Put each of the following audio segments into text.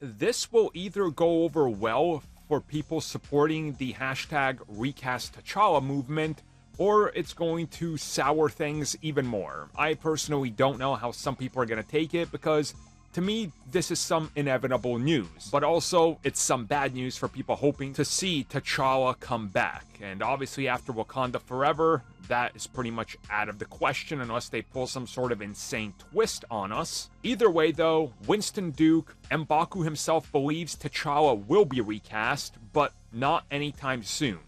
this will either go over well for people supporting the hashtag Recast T'Challa movement, or it's going to sour things even more. I personally don't know how some people are going to take it, because to me, this is some inevitable news, but also it's some bad news for people hoping to see T'Challa come back. And obviously after Wakanda Forever, that is pretty much out of the question unless they pull some sort of insane twist on us. Either way though, Winston Duke, M'Baku himself believes T'Challa will be recast, but not anytime soon.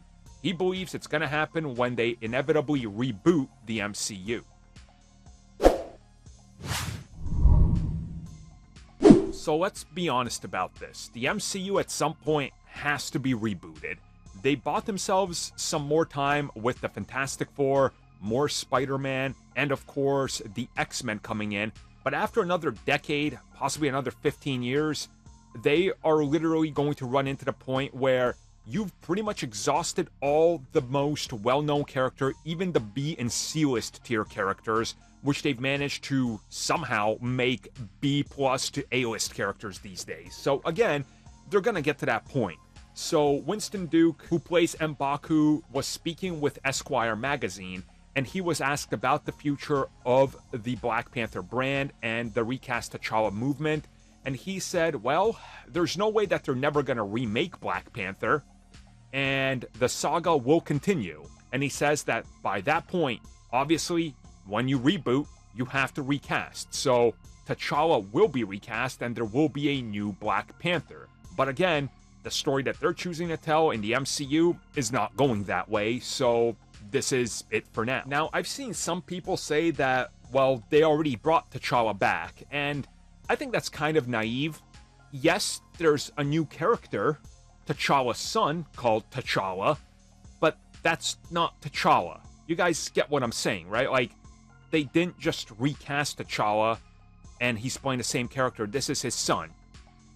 He believes it's going to happen when they inevitably reboot the MCU. So let's be honest about this. The MCU at some point has to be rebooted. They bought themselves some more time with the Fantastic Four, more Spider-Man, and of course the X-Men coming in. But after another decade, possibly another 15 years, they are literally going to run into the point where you've pretty much exhausted all the most well-known character, even the B and C-list tier characters, which they've managed to somehow make B+ to A-list characters these days. So again, they're gonna get to that point. So Winston Duke, who plays M'Baku, was speaking with Esquire magazine, and he was asked about the future of the Black Panther brand and the Recast T'Challa movement, and he said, well, there's no way that they're never gonna remake Black Panther, and the saga will continue. And he says that by that point, obviously, when you reboot, you have to recast. So T'Challa will be recast and there will be a new Black Panther. But again, the story that they're choosing to tell in the MCU is not going that way, so this is it for now. Now, I've seen some people say that, well, they already brought T'Challa back, and I think that's kind of naive. Yes, there's a new character, T'Challa's son, called T'Challa, but that's not T'Challa. You guys get what I'm saying, right? Like, they didn't just recast T'Challa and he's playing the same character. This is his son.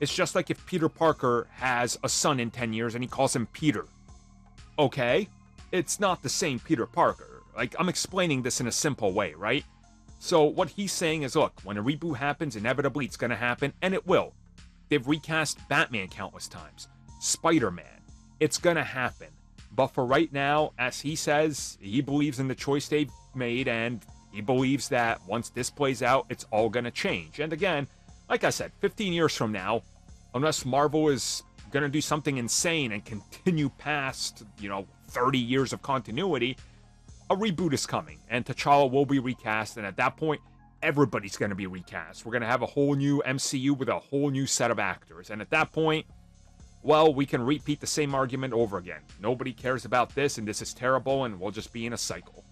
It's just like if Peter Parker has a son in 10 years and he calls him Peter. Okay? It's not the same Peter Parker. Like, I'm explaining this in a simple way, right? So what he's saying is, look, when a reboot happens, inevitably it's going to happen, and it will. They've recast Batman countless times. Spider-Man. It's going to happen. But for right now, as he says, he believes in the choice they've made, and he believes that once this plays out, it's all going to change. And again, like I said, 15 years from now, unless Marvel is going to do something insane and continue past, 30 years of continuity, a reboot is coming, and T'Challa will be recast, and at that point, everybody's going to be recast. We're going to have a whole new MCU with a whole new set of actors, and at that point, well, we can repeat the same argument over again. Nobody cares about this, and this is terrible, and we'll just be in a cycle.